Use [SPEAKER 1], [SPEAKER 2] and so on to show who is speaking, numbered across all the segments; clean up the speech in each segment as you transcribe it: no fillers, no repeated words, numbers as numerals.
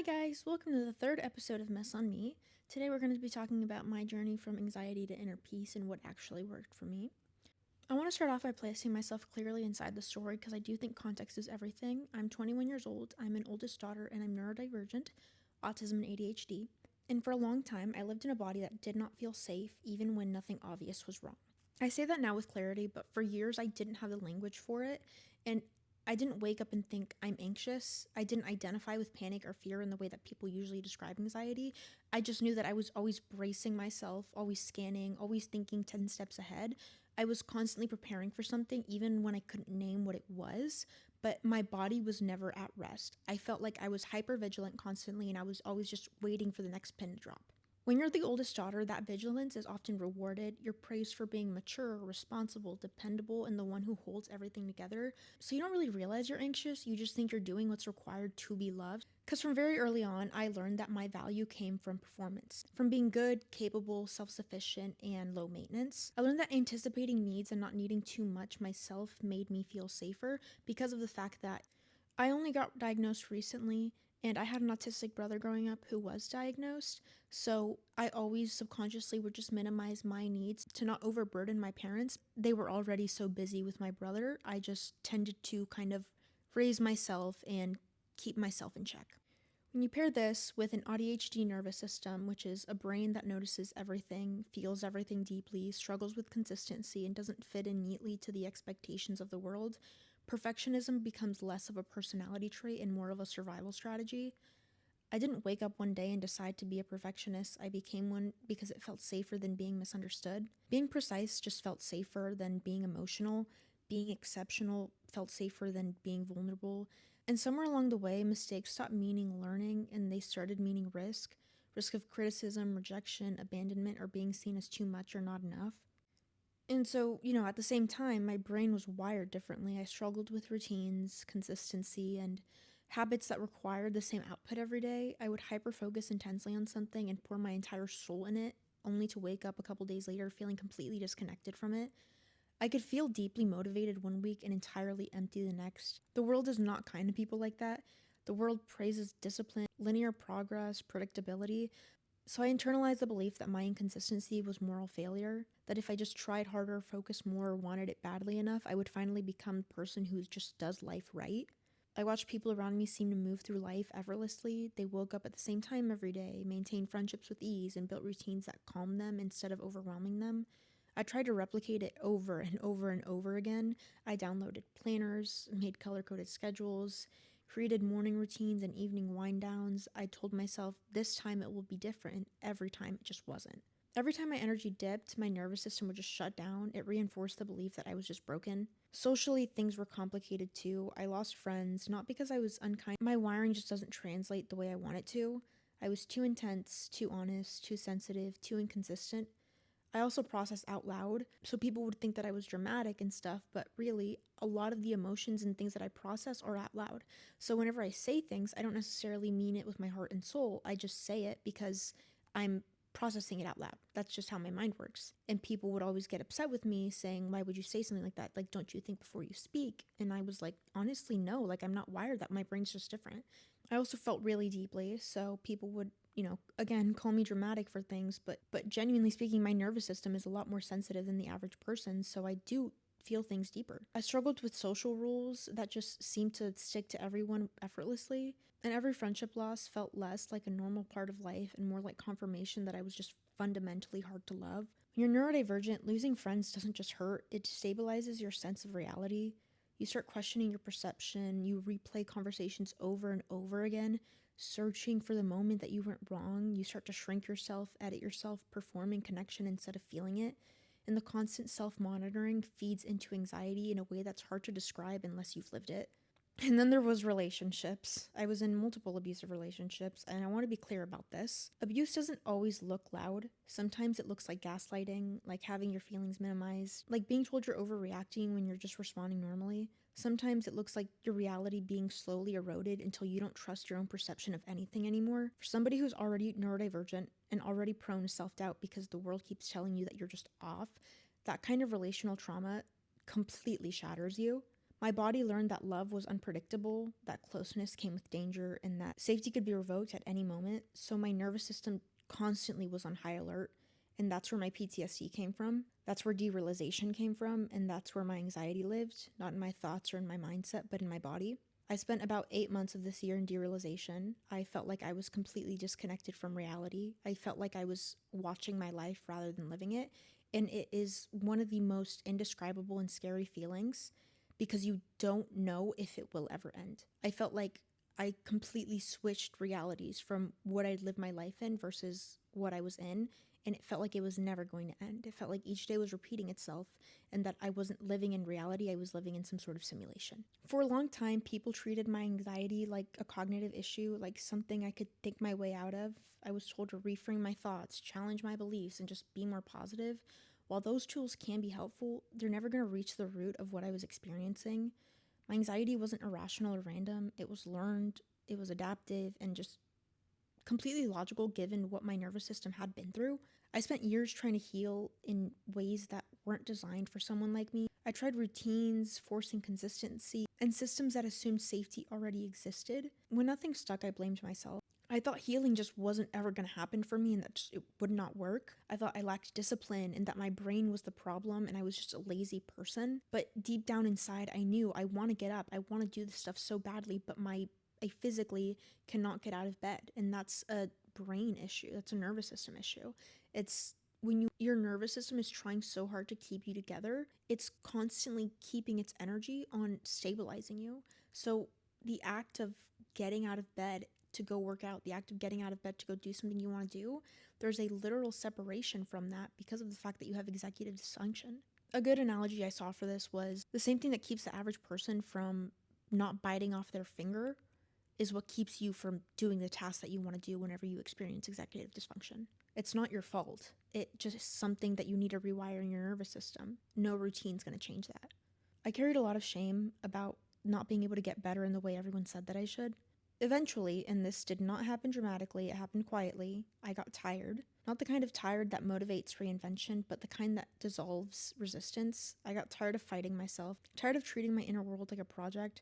[SPEAKER 1] guys, welcome to the third episode of Mess on Me. Today we're going to be talking about my journey from anxiety to inner peace and what actually worked for me. I want to start off by placing myself clearly inside the story because I do think context is everything. I'm 21 years old, I'm an oldest daughter, and I'm neurodivergent, autism and ADHD. And for a long time, I lived in a body that did not feel safe even when nothing obvious was wrong. I say that now with clarity, but for years I didn't have the language for it, and I didn't wake up and think I'm anxious. I didn't identify with panic or fear in the way that people usually describe anxiety. I just knew that I was always bracing myself, always scanning, always thinking 10 steps ahead. I was constantly preparing for something, even when I couldn't name what it was, but my body was never at rest. I felt like I was hypervigilant constantly, and I was always just waiting for the next pin to drop. When you're the oldest daughter, that vigilance is often rewarded. You're praised for being mature, responsible, dependable, and the one who holds everything together. So you don't really realize you're anxious, you just think you're doing what's required to be loved. Because from very early on, I learned that my value came from performance, from being good, capable, self-sufficient, and low maintenance. I learned that anticipating needs and not needing too much myself made me feel safer because of the fact that I only got diagnosed recently, and I had an autistic brother growing up who was diagnosed, so I always subconsciously would just minimize my needs to not overburden my parents. They were already so busy with my brother, I just tended to kind of raise myself and keep myself in check. When you pair this with an AuDHD nervous system, which is a brain that notices everything, feels everything deeply, struggles with consistency, and doesn't fit in neatly to the expectations of the world, perfectionism becomes less of a personality trait and more of a survival strategy. I didn't wake up one day and decide to be a perfectionist. I became one because it felt safer than being misunderstood. Being precise just felt safer than being emotional. Being exceptional felt safer than being vulnerable. And somewhere along the way, mistakes stopped meaning learning and they started meaning risk. Risk of criticism, rejection, abandonment, or being seen as too much or not enough. And so, at the same time, my brain was wired differently. I struggled with routines, consistency, and habits that required the same output every day. I would hyper-focus intensely on something and pour my entire soul in it, only to wake up a couple days later feeling completely disconnected from it. I could feel deeply motivated one week and entirely empty the next. The world is not kind to people like that. The world praises discipline, linear progress, predictability. So I internalized the belief that my inconsistency was moral failure, that if I just tried harder, focused more, or wanted it badly enough, I would finally become the person who just does life right. I watched people around me seem to move through life effortlessly. They woke up at the same time every day, maintained friendships with ease, and built routines that calmed them instead of overwhelming them. I tried to replicate it over and over and over again. I downloaded planners, made color-coded schedules, created morning routines and evening wind downs. I told myself this time it will be different, and every time it just wasn't. Every time my energy dipped, my nervous system would just shut down. It reinforced the belief that I was just broken. Socially, things were complicated too. I lost friends, not because I was unkind. My wiring just doesn't translate the way I want it to. I was too intense, too honest, too sensitive, too inconsistent. I also process out loud, so people would think that I was dramatic and stuff, but really, a lot of the emotions and things that I process are out loud. So whenever I say things, I don't necessarily mean it with my heart and soul. I just say it because I'm processing it out loud. That's just how my mind works. And people would always get upset with me saying, why would you say something like that? Like, don't you think before you speak? And I was like, honestly, no, like I'm not wired that. My brain's just different. I also felt really deeply, so people would again, call me dramatic for things, but genuinely speaking, my nervous system is a lot more sensitive than the average person, so I do feel things deeper. I struggled with social rules that just seemed to stick to everyone effortlessly, and every friendship loss felt less like a normal part of life and more like confirmation that I was just fundamentally hard to love. When you're neurodivergent, losing friends doesn't just hurt, it destabilizes your sense of reality. You start questioning your perception, you replay conversations over and over again, searching for the moment that you went wrong. You start to shrink yourself, edit yourself, performing connection instead of feeling it. And the constant self-monitoring feeds into anxiety in a way that's hard to describe unless you've lived it. And then there was relationships. I was in multiple abusive relationships, and I want to be clear about this. Abuse doesn't always look loud. Sometimes it looks like gaslighting, like having your feelings minimized, like being told you're overreacting when you're just responding normally. Sometimes it looks like your reality being slowly eroded until you don't trust your own perception of anything anymore. For somebody who's already neurodivergent and already prone to self-doubt because the world keeps telling you that you're just off, that kind of relational trauma completely shatters you. My body learned that love was unpredictable, that closeness came with danger, and that safety could be revoked at any moment. So my nervous system constantly was on high alert. And that's where my PTSD came from. That's where derealization came from. And that's where my anxiety lived, not in my thoughts or in my mindset, but in my body. I spent about 8 months of this year in derealization. I felt like I was completely disconnected from reality. I felt like I was watching my life rather than living it. And it is one of the most indescribable and scary feelings because you don't know if it will ever end. I felt like I completely switched realities from what I'd lived my life in versus what I was in. And it felt like it was never going to end. It felt like each day was repeating itself and that I wasn't living in reality, I was living in some sort of simulation. For a long time, people treated my anxiety like a cognitive issue, like something I could think my way out of. I was told to reframe my thoughts, challenge my beliefs, and just be more positive. While those tools can be helpful, they're never going to reach the root of what I was experiencing. My anxiety wasn't irrational or random. It was learned, it was adaptive, and just completely logical given what my nervous system had been through. I spent years trying to heal in ways that weren't designed for someone like me. I tried routines, forcing consistency, and systems that assumed safety already existed. When nothing stuck, I blamed myself. I thought healing just wasn't ever going to happen for me and that it would not work. I thought I lacked discipline and that my brain was the problem and I was just a lazy person. But deep down inside, I knew I want to get up. I want to do this stuff so badly, but I physically cannot get out of bed. And that's a brain issue. That's a nervous system issue. It's when your nervous system is trying so hard to keep you together, it's constantly keeping its energy on stabilizing you. So the act of getting out of bed to go work out, the act of getting out of bed to go do something you want to do, there's a literal separation from that because of the fact that you have executive dysfunction. A good analogy I saw for this was the same thing that keeps the average person from not biting off their finger is what keeps you from doing the task that you want to do whenever you experience executive dysfunction. It's not your fault. It's just something that you need to rewire in your nervous system. No routine's going to change that. I carried a lot of shame about not being able to get better in the way everyone said that I should. Eventually, and this did not happen dramatically, it happened quietly, I got tired. Not the kind of tired that motivates reinvention, but the kind that dissolves resistance. I got tired of fighting myself, tired of treating my inner world like a project,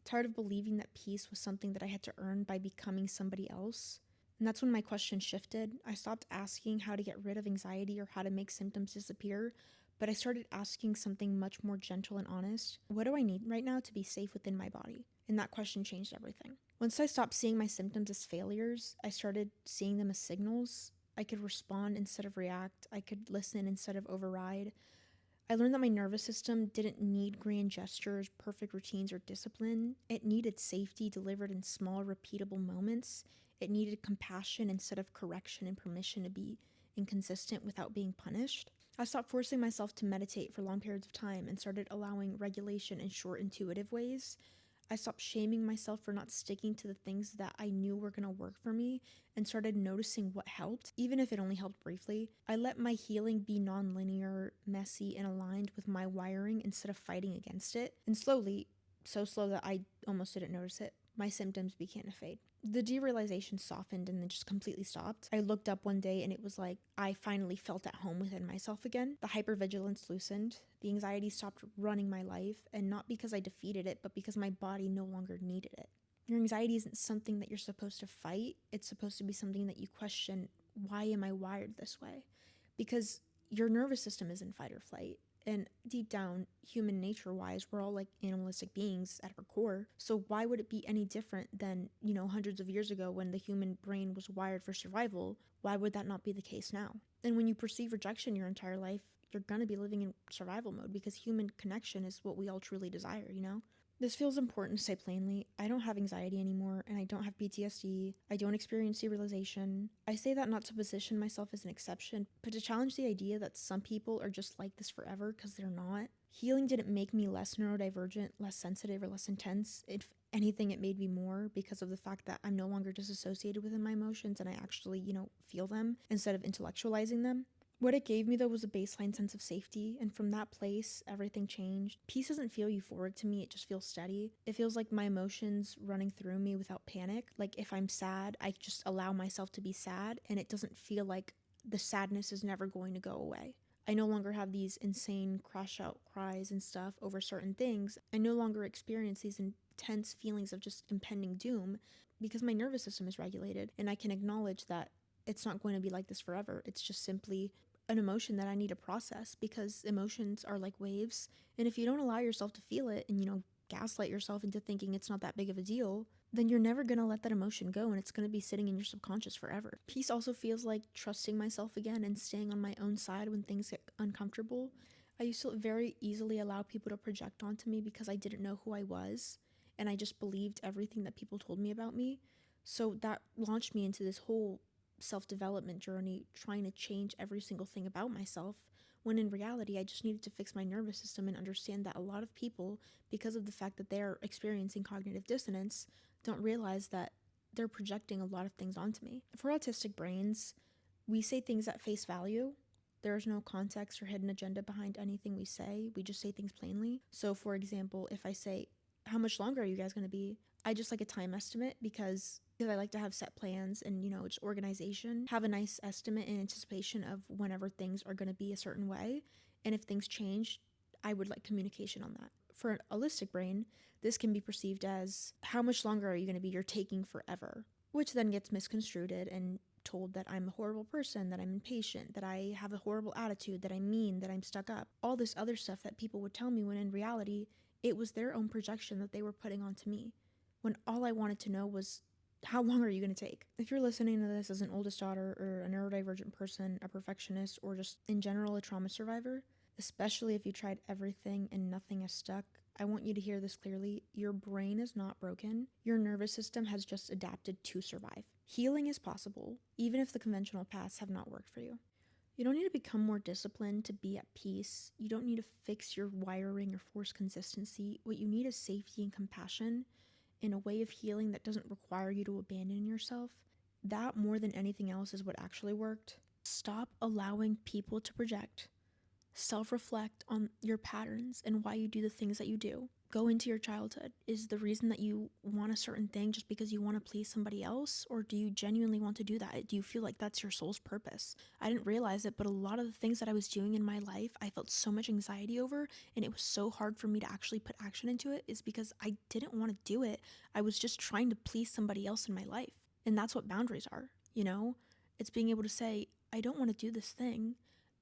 [SPEAKER 1] tired of believing that peace was something that I had to earn by becoming somebody else. And that's when my question shifted. I stopped asking how to get rid of anxiety or how to make symptoms disappear, but I started asking something much more gentle and honest. What do I need right now to be safe within my body? And that question changed everything. Once I stopped seeing my symptoms as failures, I started seeing them as signals. I could respond instead of react. I could listen instead of override. I learned that my nervous system didn't need grand gestures, perfect routines, or discipline. It needed safety delivered in small, repeatable moments. It needed compassion instead of correction and permission to be inconsistent without being punished. I stopped forcing myself to meditate for long periods of time and started allowing regulation in short, intuitive ways. I stopped shaming myself for not sticking to the things that I knew were going to work for me and started noticing what helped, even if it only helped briefly. I let my healing be non-linear, messy, and aligned with my wiring instead of fighting against it. And slowly, so slow that I almost didn't notice it, my symptoms began to fade. The derealization softened and then just completely stopped. I looked up one day and it was like I finally felt at home within myself again. The hypervigilance loosened. The anxiety stopped running my life, and not because I defeated it, but because my body no longer needed it. Your anxiety isn't something that you're supposed to fight. It's supposed to be something that you question, why am I wired this way? Because your nervous system is in fight or flight. And deep down, human nature-wise, we're all like animalistic beings at our core. So why would it be any different than, hundreds of years ago when the human brain was wired for survival? Why would that not be the case now? And when you perceive rejection your entire life, you're going to be living in survival mode because human connection is what we all truly desire. This feels important to say plainly. I don't have anxiety anymore, and I don't have PTSD. I don't experience derealization. I say that not to position myself as an exception, but to challenge the idea that some people are just like this forever, because they're not. Healing didn't make me less neurodivergent, less sensitive, or less intense. If anything, it made me more because of the fact that I'm no longer disassociated within my emotions and I actually, feel them instead of intellectualizing them. What it gave me, though, was a baseline sense of safety, and from that place, everything changed. Peace doesn't feel euphoric to me, it just feels steady. It feels like my emotions running through me without panic. Like if I'm sad, I just allow myself to be sad, and it doesn't feel like the sadness is never going to go away. I no longer have these insane crash out cries and stuff over certain things. I no longer experience these intense feelings of just impending doom because my nervous system is regulated, and I can acknowledge that it's not going to be like this forever. It's just simply an emotion that I need to process, because emotions are like waves. And if you don't allow yourself to feel it and, gaslight yourself into thinking it's not that big of a deal, then you're never going to let that emotion go, and it's going to be sitting in your subconscious forever. Peace also feels like trusting myself again and staying on my own side when things get uncomfortable. I used to very easily allow people to project onto me because I didn't know who I was, and I just believed everything that people told me about me. So that launched me into this whole self-development journey, trying to change every single thing about myself, when in reality I just needed to fix my nervous system and understand that a lot of people, because of the fact that they're experiencing cognitive dissonance, don't realize that they're projecting a lot of things onto me. For autistic brains, we say things at face value. There's no context or hidden agenda behind anything we say. We just say things plainly. So, for example, if I say, "How much longer are you guys going to be?" I just like a time estimate, because I like to have set plans and, just organization, have a nice estimate in anticipation of whenever things are going to be a certain way. And if things change, I would like communication on that. For an holistic brain, this can be perceived as, "How much longer are you going to be? You're taking forever," which then gets misconstrued and told that I'm a horrible person, that I'm impatient, that I have a horrible attitude, that I'm mean, that I'm stuck up. All this other stuff that people would tell me, when in reality, it was their own projection that they were putting onto me, when all I wanted to know was, how long are you going to take? If you're listening to this as an oldest daughter or a neurodivergent person, a perfectionist, or just in general a trauma survivor, especially if you tried everything and nothing has stuck, I want you to hear this clearly. Your brain is not broken. Your nervous system has just adapted to survive. Healing is possible, even if the conventional paths have not worked for you. You don't need to become more disciplined to be at peace. You don't need to fix your wiring or force consistency. What you need is safety and compassion, in a way of healing that doesn't require you to abandon yourself. That, more than anything else, is what actually worked. Stop allowing people to project. Self-reflect on your patterns and why you do the things that you do. Go into your childhood. Is the reason that you want a certain thing just because you want to please somebody else? Or do you genuinely want to do that? Do you feel like that's your soul's purpose? I didn't realize it, but a lot of the things that I was doing in my life, I felt so much anxiety over, and it was so hard for me to actually put action into it, is because I didn't want to do it. I was just trying to please somebody else in my life. And that's what boundaries are, It's being able to say, I don't want to do this thing,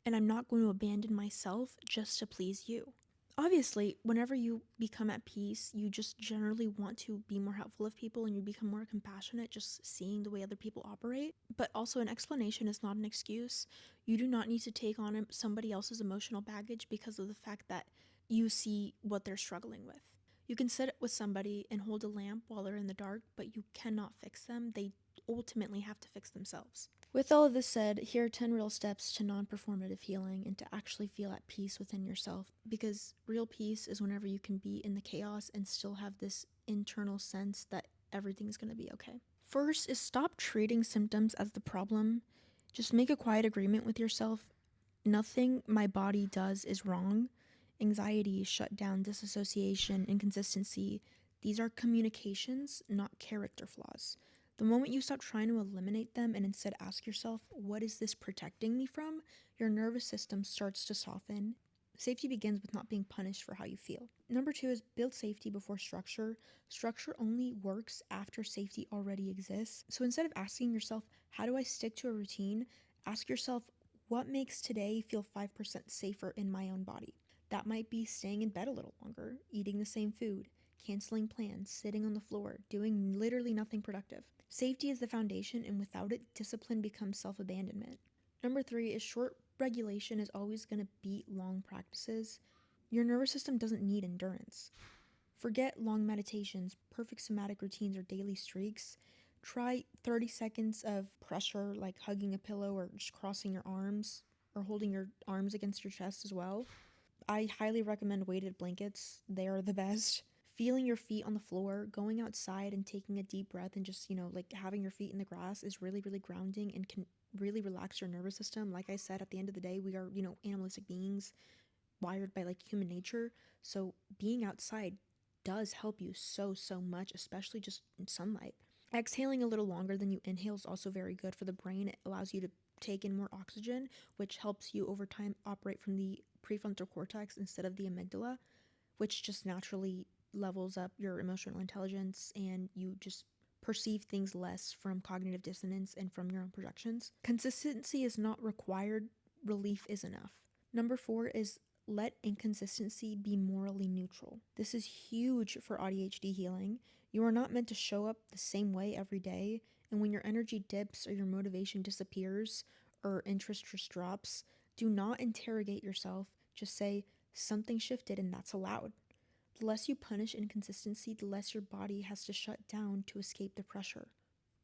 [SPEAKER 1] and I'm not going to abandon myself just to please you. Obviously, whenever you become at peace, you just generally want to be more helpful of people, and you become more compassionate just seeing the way other people operate. But also, an explanation is not an excuse. You do not need to take on somebody else's emotional baggage because of the fact that you see what they're struggling with. You can sit with somebody and hold a lamp while they're in the dark, but you cannot fix them. They ultimately have to fix themselves. With all of this said, here are 10 real steps to non-performative healing and to actually feel at peace within yourself, because real peace is whenever you can be in the chaos and still have this internal sense that everything's going to be okay. First is, stop treating symptoms as the problem. Just make a quiet agreement with yourself. Nothing my body does is wrong. Anxiety, shutdown, disassociation, inconsistency, these are communications, not character flaws. The moment you stop trying to eliminate them and instead ask yourself, what is this protecting me from? Your nervous system starts to soften. Safety begins with not being punished for how you feel. Number 2 is, build safety before structure. Structure only works after safety already exists. So instead of asking yourself, how do I stick to a routine? Ask yourself, what makes today feel 5% safer in my own body? That might be staying in bed a little longer, eating the same food, canceling plans, sitting on the floor, doing literally nothing productive. Safety is the foundation, and without it, discipline becomes self-abandonment. Number 3 is, short regulation is always going to beat long practices. Your nervous system doesn't need endurance. Forget long meditations, perfect somatic routines, or daily streaks. Try 30 seconds of pressure, like hugging a pillow or just crossing your arms or holding your arms against your chest as well. I highly recommend weighted blankets. They are the best. Feeling your feet on the floor, going outside and taking a deep breath and just, like having your feet in the grass is really, really grounding and can really relax your nervous system. Like I said, at the end of the day, we are, animalistic beings wired by like human nature. So being outside does help you so much, especially just in sunlight. Exhaling a little longer than you inhale is also very good for the brain. It allows you to take in more oxygen, which helps you over time operate from the prefrontal cortex instead of the amygdala, which just naturally levels up your emotional intelligence and you just perceive things less from cognitive dissonance and from your own projections. Consistency is not required, relief is enough. Number 4 is let inconsistency be morally neutral. This is huge for AuDHD healing. You are not meant to show up the same way every day, and when your energy dips or your motivation disappears or interest just drops, do not interrogate yourself. Just say, something shifted and that's allowed. The less you punish inconsistency, the less your body has to shut down to escape the pressure.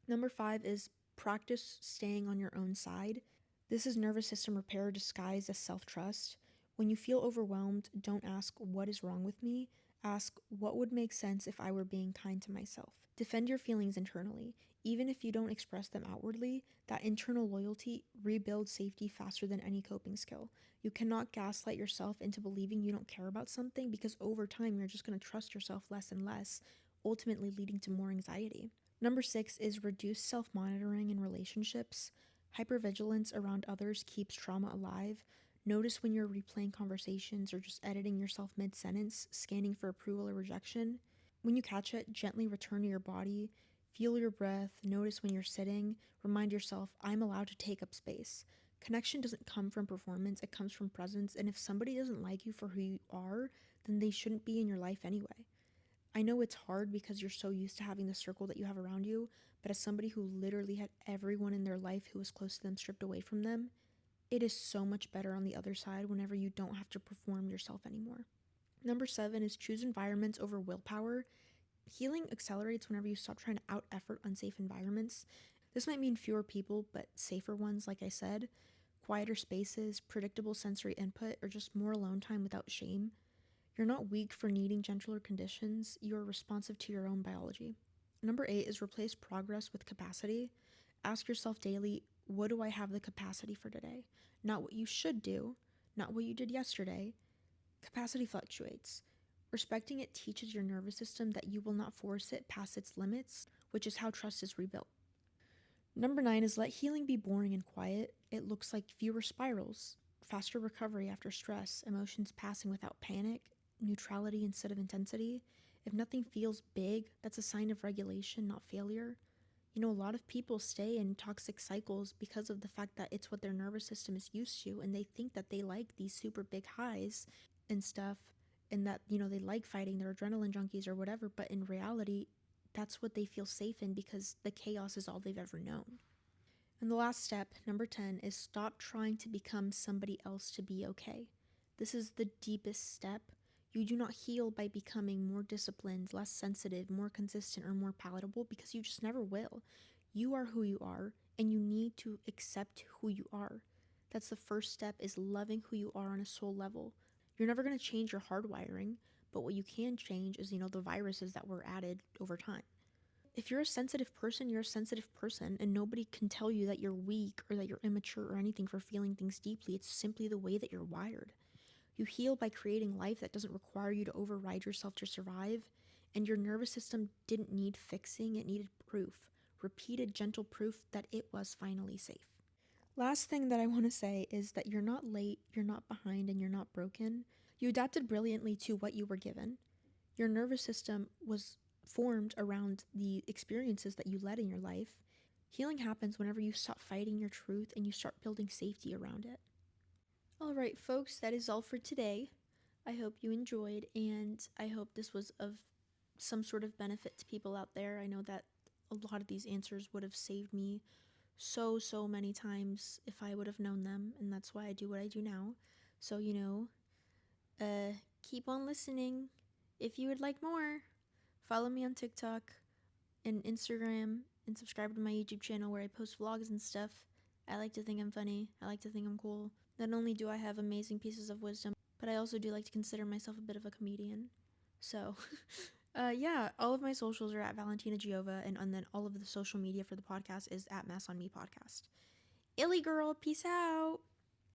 [SPEAKER 1] Number 5 is practice staying on your own side. This is nervous system repair disguised as self-trust. When you feel overwhelmed, don't ask, what is wrong with me? Ask, what would make sense if I were being kind to myself? Defend your feelings internally. Even if you don't express them outwardly, that internal loyalty rebuilds safety faster than any coping skill. You cannot gaslight yourself into believing you don't care about something because over time you're just going to trust yourself less and less, ultimately leading to more anxiety. Number 6 is reduce self-monitoring in relationships. Hypervigilance around others keeps trauma alive. Notice when you're replaying conversations or just editing yourself mid-sentence, scanning for approval or rejection. When you catch it, gently return to your body. Feel your breath. Notice when you're sitting. Remind yourself, I'm allowed to take up space. Connection doesn't come from performance, it comes from presence. And if somebody doesn't like you for who you are, then they shouldn't be in your life anyway. I know it's hard because you're so used to having the circle that you have around you, but as somebody who literally had everyone in their life who was close to them stripped away from them, it is so much better on the other side whenever you don't have to perform yourself anymore. Number 7 is choose environments over willpower. Healing accelerates whenever you stop trying to out effort unsafe environments. This might mean fewer people, but safer ones, like I said, quieter spaces, predictable sensory input, or just more alone time without shame. You're not weak for needing gentler conditions, you are responsive to your own biology. Number 8 is replace progress with capacity. Ask yourself daily, what do I have the capacity for today? Not what you should do, not what you did yesterday. Capacity fluctuates. Respecting it teaches your nervous system that you will not force it past its limits, which is how trust is rebuilt. Number 9 is let healing be boring and quiet. It looks like fewer spirals, faster recovery after stress, emotions passing without panic, neutrality instead of intensity. If nothing feels big, that's a sign of regulation, not failure. You know, a lot of people stay in toxic cycles because of the fact that it's what their nervous system is used to, and they think that they like these super big highs and stuff, and that, you know, they like fighting, they're adrenaline junkies or whatever, but in reality, that's what they feel safe in because the chaos is all they've ever known. And the last step, number 10, is stop trying to become somebody else to be okay. This is the deepest step. You do not heal by becoming more disciplined, less sensitive, more consistent, or more palatable because you just never will. You are who you are, and you need to accept who you are. That's the first step, is loving who you are on a soul level. You're never going to change your hardwiring, but what you can change is, the viruses that were added over time. If you're a sensitive person, you're a sensitive person, and nobody can tell you that you're weak or that you're immature or anything for feeling things deeply. It's simply the way that you're wired. You heal by creating life that doesn't require you to override yourself to survive, and your nervous system didn't need fixing, it needed proof. Repeated, gentle proof that it was finally safe. Last thing that I want to say is that you're not late, you're not behind, and you're not broken. You adapted brilliantly to what you were given. Your nervous system was formed around the experiences that you led in your life. Healing happens whenever you stop fighting your truth and you start building safety around it. All right, folks, that is all for today. I hope you enjoyed, and I hope this was of some sort of benefit to people out there. I know that a lot of these answers would have saved me so many times if I would have known them, and that's why I do what I do now. So, keep on listening. If you would like more, follow me on TikTok and Instagram, and subscribe to my YouTube channel where I post vlogs and stuff. I like to think I'm funny. I like to think I'm cool. Not only do I have amazing pieces of wisdom, but I also do like to consider myself a bit of a comedian. So, yeah, all of my socials are at Valentina Giova, and then all of the social media for the podcast is at Mess on Me Podcast. Illy girl, peace out.